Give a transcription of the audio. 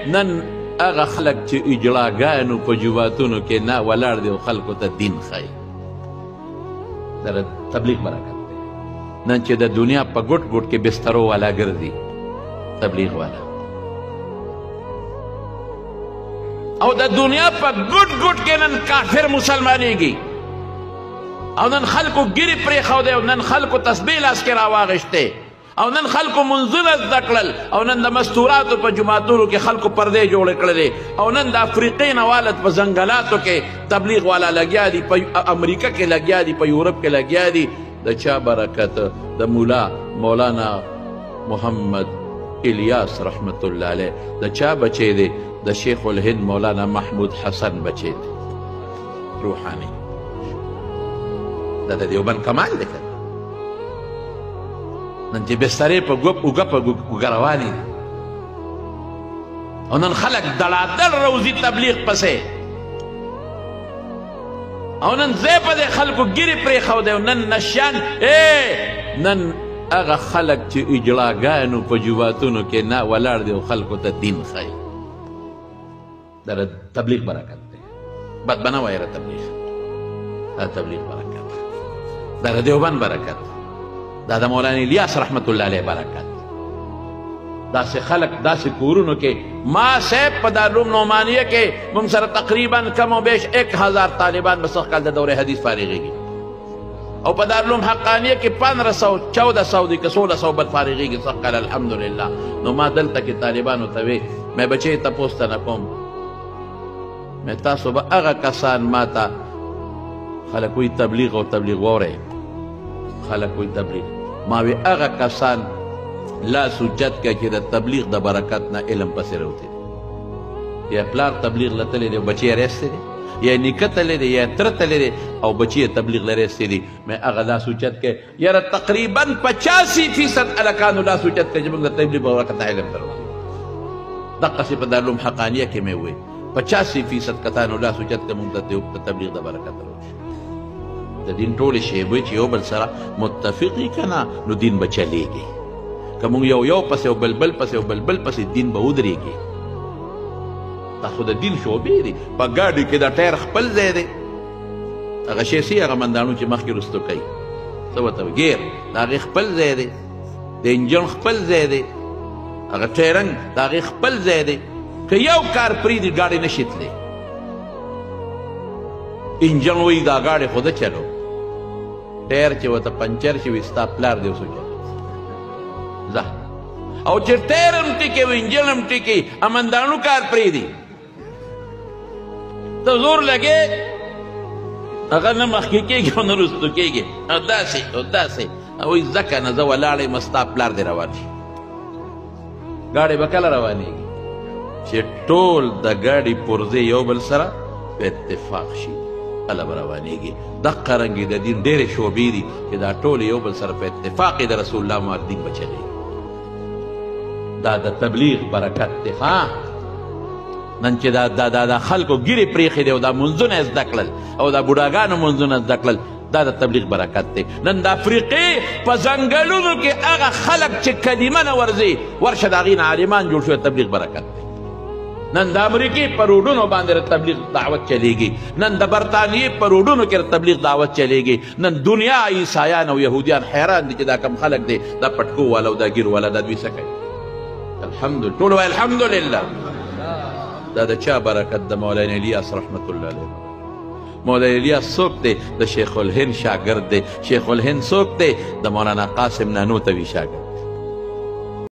نن هغه خلک چې اجلاګانو په جوماتونو کې نه ولاړ دي او خلکو ته دین ښایي در تبلیغ برکت دی نن چې د دنیا په ګوټ ګوټ کې بسترو والا ګرځي تبلیغ والا او د دنیا په ګوټ ګوټ کې نن کافر مسلمانېږي او نن خلکو ګیرې پرېښودی او نن خلکو تسبیح لاس کې راواغېشتې او نن خلکو منځونه زده کړل او نن د مستوراتو په جوماتونو کې خلکو پردې جوړې کړلې او نن د افریقې نه والت په ځنګلاتو کې تبلیغ والا لګیا دي په امریکا کې لګیا دي په یورپ کې لګیا دي د چا برکت د مولانا محمد الیاس رحمت الله علیه د چا بچی دی د شیخ الهند مولانا محمود حسن بچی دی روحانی دا د دیوبند کمال دی که نن چې بسترې په اوږه په اوږه روانې دي او نن خلک دړادړ روزي تبلیغ پسې او نن ځای په دې خلکو ګیرې پرېښودی او نن نشیان نن هغه خلک چې اجلاګانو په جوماتونو کې نه ولاړ دي او خلکو ته دین ښایي دا تبلیغ برکت دی بد به نه وایه تبلیغ دا تبلیغ برکت دا د دیوبند برکت دا د مولانا الیاس رحمت الله علیه برکت داسې خلک داسې کورونو کې ما صاحب په دارالعلوم نعمانیه کې موږ سره تقریبا کم و بیش 1000 طالبان به سږ کال د دورې حدیث فارغېږي او په دارالعلوم حقانیه کې 1500 1400 دي که 1600 بل فارغېږي سږ کال الحمدلله نو ما دلته کې طالبانو ته وې مې بچې تپوس ته نه کوم مې تاسو به هغه کسان ما ته خلک وایي تبلیغ او تبلیغ واورئ خلک وایي تبلیغ ما وی هغه کسان لاس اوچت کړه چې د تبلیغ د برکت نه علم پسې راوتې دي یا پلار تبلیغ له تللی دی او بچی یې رایستی دی یا نیکه تللی دی یا تره تللی دی او بچی یې تبلیغ له رایستی دی مې هغه لاس اوچت کړه یاره تقریبا 85% هلکانو لاس اوچت کړه چې موږ د تبلیغ په برکت علم ته راوتو دقسې په دارالعلوم حقانیه کې مې وویل 85% کسانو لاس اوچت کړه موږ د تبلیغ د برکت راوشو د دین ټولې شیبې چې یو بل سره متفق وي که نه نو دین به چلیږي که موږ یو پسې او بلبل پسې او بلبل پسې دین به ودرېږي دا خو د دین شعبې دي په ګاډي کې د ټایر خپل ځای دی هغه شیسي هغه منداڼو چې مخکې رستو کوي څه ورته وایي ګیر د هغې خپل ځای دی د انجن خپل ځای دی هغه ټایرنګ د هغې خپل ځای دی که یو کار پرېږدي ګاډی نشي تللی انجن وایي دا ګاډی خو ده چلو ټایر چې ورته پنچر شي وي ستا پلار دی اوس وچلو ځه او چې ټایر هم ټیکې و انجن هم ټیکې امنداڼو کار پرېږدي ته زور لګې هغه نه مخکې کېږي او نه رستو کېږي او داسې او داسې وایي ځکه نه زه ولاړ یم ستا پلار دی روان شي ګاډی به کله روانېږي چې ټول د ګاډي پرزې یو بل سره په اتفاق شي هله به روانېږي دقه رنګې د دین ډېرې شعبې دي چې دا ټول یو بل سره په اتفاق د رسول الله مال دین به چلېږي دا د تبلیغ برکت دی ها نن چې دا خلکو ګیرې پرېښې دی او دا منځونه یې زده کړل او دا بوډاګانو منځونه زده کړل دا د تبلیغ برکت دی نن د افریقې په ځنګلونو کې هغه خلک چې کلمه نه ورځي ورشه د هغې نه عالمان جوړ شوی تبلیغ برکت دی نن د امریکې په روډونو باندې تبلیغ دعوت چلیږي نن د برطانیې په روډونو کې تبلیغ دعوت چلیږي نن دنیا عیسایان او یهودیان حیران دي چې دا کم خلک دی دا پټکو والا او دا ګیر والا دا دوی څه کوي الحمدلله ټول وایي الحمدلله دا د چا برکت د مولانا الیاس رحمت الله علیه مولانا الیاس څوک دی د شیخ الهند شاګرد دی شیخ الهند څوک دی د مولانا قاسم نانوتوي شاګرد